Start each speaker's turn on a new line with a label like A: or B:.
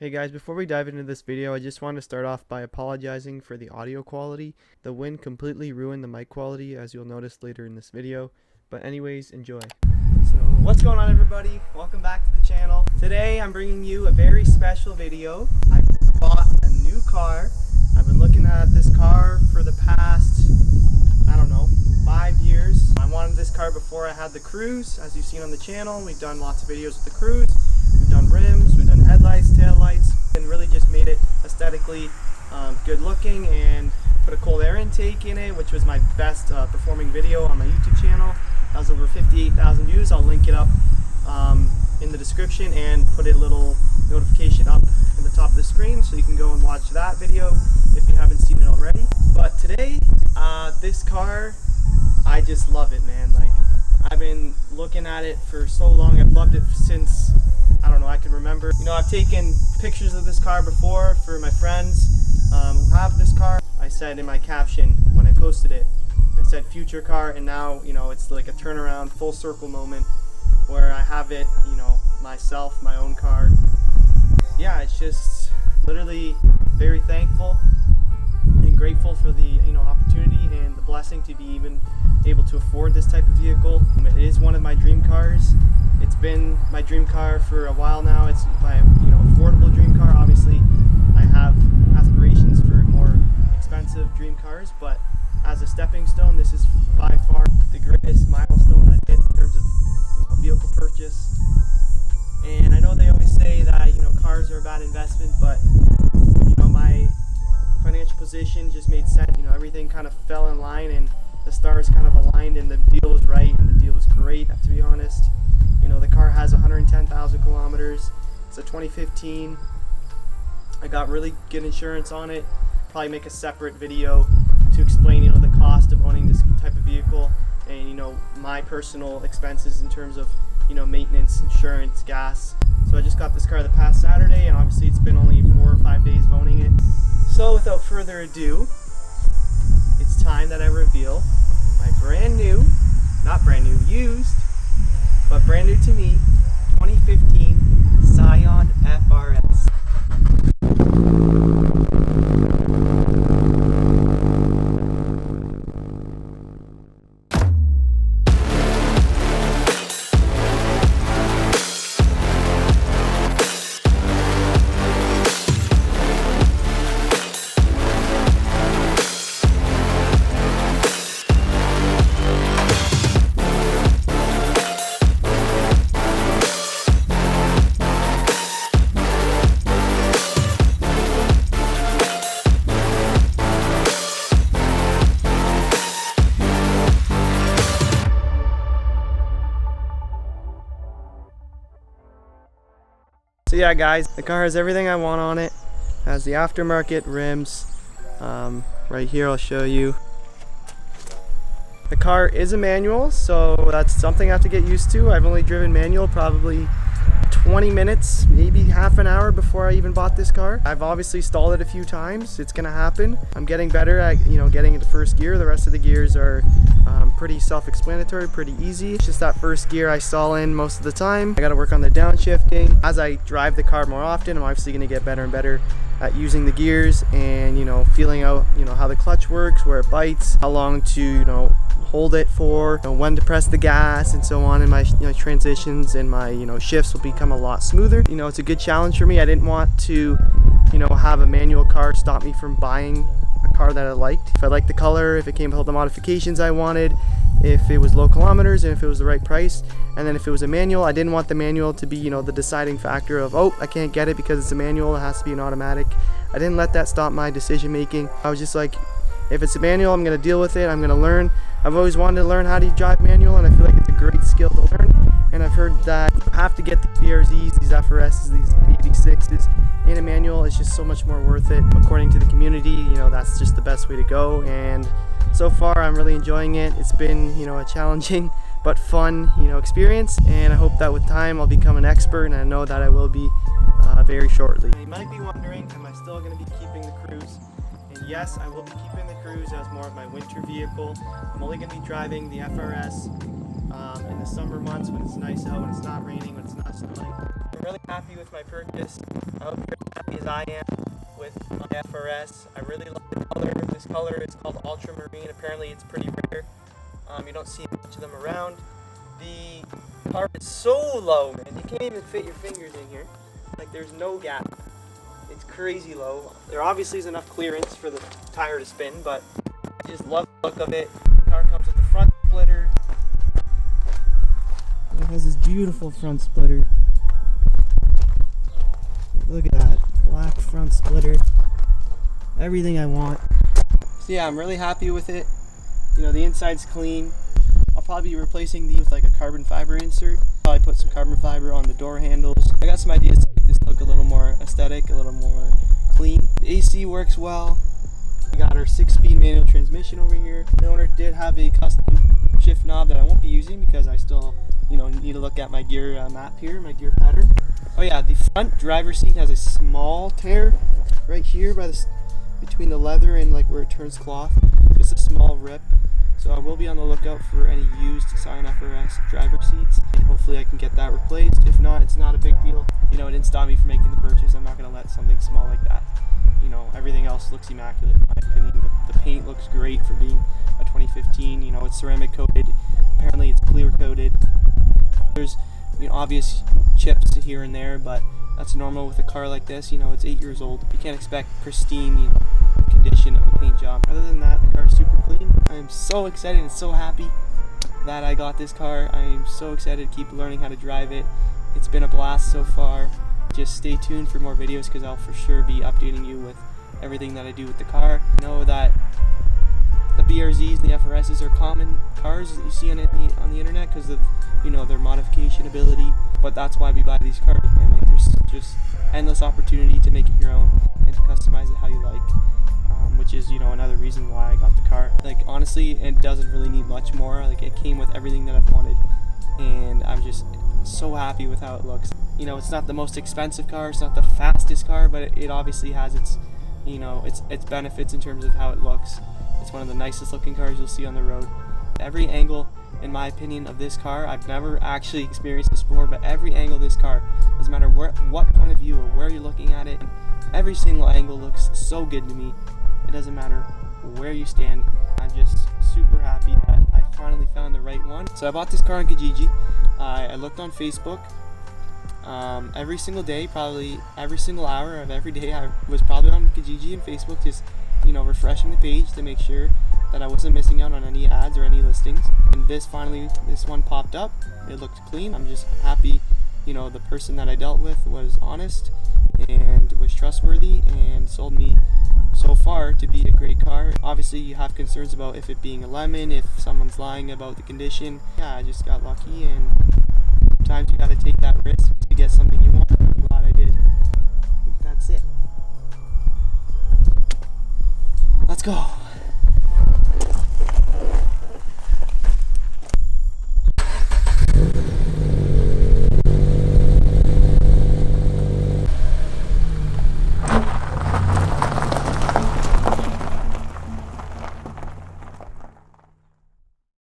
A: Hey guys, before we dive into this video, I just want to start off by apologizing for the audio quality. The wind completely ruined the mic quality, as you'll notice later in this video. But anyways, enjoy. So, what's going on everybody? Welcome back to the channel. Today I'm bringing you a very special video. I bought a new car. I've been looking at this car for the past, 5 years. I wanted this car before I had the Cruise. As you've seen on the channel, we've done lots of videos with the Cruise. We've done rims, we've done headlights, taillights, and really just made it aesthetically good looking and put a cold air intake in it, which was my best performing video on my YouTube channel. That was over 58,000 views. I'll link it up in the description and put a little notification up in the top of the screen so you can go and watch that video if you haven't seen it already. But today, this car, I just love it, man. Like, I've been looking at it for so long. I've loved it since I can remember. I've taken pictures of this car before for my friends who have this car. I said in my caption when I posted it, I said future car, and now, it's like a turnaround, full circle moment where I have it, myself, my own car. Yeah, it's just literally very thankful and grateful for the, opportunity and the blessing to be even able to afford this type of vehicle. It is one of my dream cars. It's been my dream car for a while now. It's my, affordable dream car. Obviously, I have aspirations for more expensive dream cars, but as a stepping stone, this is by far the greatest milestone I hit in terms of, vehicle purchase. And I know they always say that, cars are a bad investment, but, my financial position just made sense. Everything kind of fell in line and the stars kind of aligned and the deal was right and the deal was great, to be honest. The car has 110,000 kilometers. It's a 2015. I got really good insurance on it. Probably make a separate video to explain, the cost of owning this type of vehicle and, my personal expenses in terms of, maintenance, insurance, gas. So I just got this car the past Saturday, and obviously it's been only 4 or 5 days of owning it. So without further ado, it's time that I reveal my brand new, not brand new, used, but brand new to me, 2015 Scion FRS. So yeah guys, the car has everything I want on it. It has the aftermarket rims. Right here I'll show you. The car is a manual, so that's something I have to get used to. I've only driven manual probably 20 minutes, maybe half an hour before I even bought this car. I've obviously stalled it a few times. It's gonna happen. I'm getting better at getting into first gear. The rest of the gears are pretty self-explanatory, pretty easy. It's just that first gear I stall in most of the time. I gotta work on the downshifting. As I drive the car more often, I'm obviously gonna get better and better at using the gears and feeling out how the clutch works, where it bites, how long to hold it for, when to press the gas, and so on. And my transitions and my shifts will become a lot smoother. It's a good challenge for me. I didn't want to have a manual car stop me from buying a car that I liked. If I liked the color, if it came with all the modifications I wanted, if it was low kilometers, and if it was the right price. And then if it was a manual, I didn't want the manual to be the deciding factor of, oh, I can't get it because it's a manual, it has to be an automatic. I didn't let that stop my decision making. I was just like, if it's a manual, I'm gonna deal with it, I'm gonna learn. I've always wanted to learn how to drive manual, and I feel like it's a great skill to learn. And I've heard that you have to get these BRZs, these FRSs, these 86s in a manual. It's just so much more worth it. According to the community, that's just the best way to go. And so far, I'm really enjoying it. It's been, a challenging but fun, experience. And I hope that with time, I'll become an expert, and I know that I will be very shortly. You might be wondering, am I still going to be keeping the Cruise? And yes, I will be keeping the Cruise as more of my winter vehicle. I'm only going to be driving the FRS in the summer months when it's nice out, when it's not raining, when it's not snowing. I'm really happy with my purchase. I hope you're Scion with my FRS. I really like the color. This color is called ultramarine. Apparently it's pretty rare. You don't see much of them around. The car is so low, man. You can't even fit your fingers in here. Like, there's no gap. It's crazy low. There obviously is enough clearance for the tire to spin, but I just love the look of it. The car comes with the front splitter. It has this beautiful front splitter. Look at that. Black front splitter. Everything I want. So yeah, I'm really happy with it. You know, the inside's clean. I'll probably be replacing these with like a carbon fiber insert. Probably put some carbon fiber on the door handles. I got some ideas to make this look a little more aesthetic, a little more clean. The AC works well. We got our 6-speed manual transmission over here. The owner did have a custom shift knob that I won't be using because I still, need to look at my gear map here, my gear pattern. Oh yeah, the front driver's seat has a small tear right here by between the leather and like where it turns cloth. Just a small rip. So I will be on the lookout for any used Scion FRS driver seats, and hopefully I can get that replaced. If not, it's not a big deal. It didn't stop me from making the purchase. I'm not going to let something small like that. Everything else looks immaculate in my opinion. The paint looks great for being a 2015. It's ceramic coated. Apparently it's clear coated. There's obvious chips here and there, but that's normal with a car like this. It's 8 years old. You can't expect pristine, condition of the paint job. Other than that, the car is super clean. I am so excited and so happy that I got this car. I am so excited to keep learning how to drive it. It's been a blast so far. Just stay tuned for more videos because I'll for sure be updating you with everything that I do with the car. Know that the BRZs and the FRSs are common cars that you see on the internet because of their modification ability, but that's why we buy these cars, and there's just endless opportunity to make it your own and to customize it how you like, which is another reason why I got the car. Like, honestly, it doesn't really need much more. Like, it came with everything that I've wanted, and I'm just so happy with how it looks. It's not the most expensive car, it's not the fastest car, but it obviously has its benefits in terms of how it looks. It's one of the nicest looking cars you'll see on the road. Every angle, in my opinion, of this car, I've never actually experienced this before, but every angle of this car, doesn't matter what point of view or where you're looking at it, every single angle looks so good to me. It doesn't matter where you stand. I'm just super happy that I finally found the right one. So I bought this car on Kijiji. I looked on Facebook. Every single day, probably every single hour of every day, I was probably on Kijiji and Facebook, just refreshing the page to make sure that I wasn't missing out on any ads or any listings. And this one popped up. It looked clean. I'm just happy, the person that I dealt with was honest and was trustworthy and sold me so far to be a great car. Obviously, you have concerns about if it being a lemon, if someone's lying about the condition. Yeah, I just got lucky, and sometimes you got to take that risk to get something you want. I'm glad I did. I think that's it. Let's go.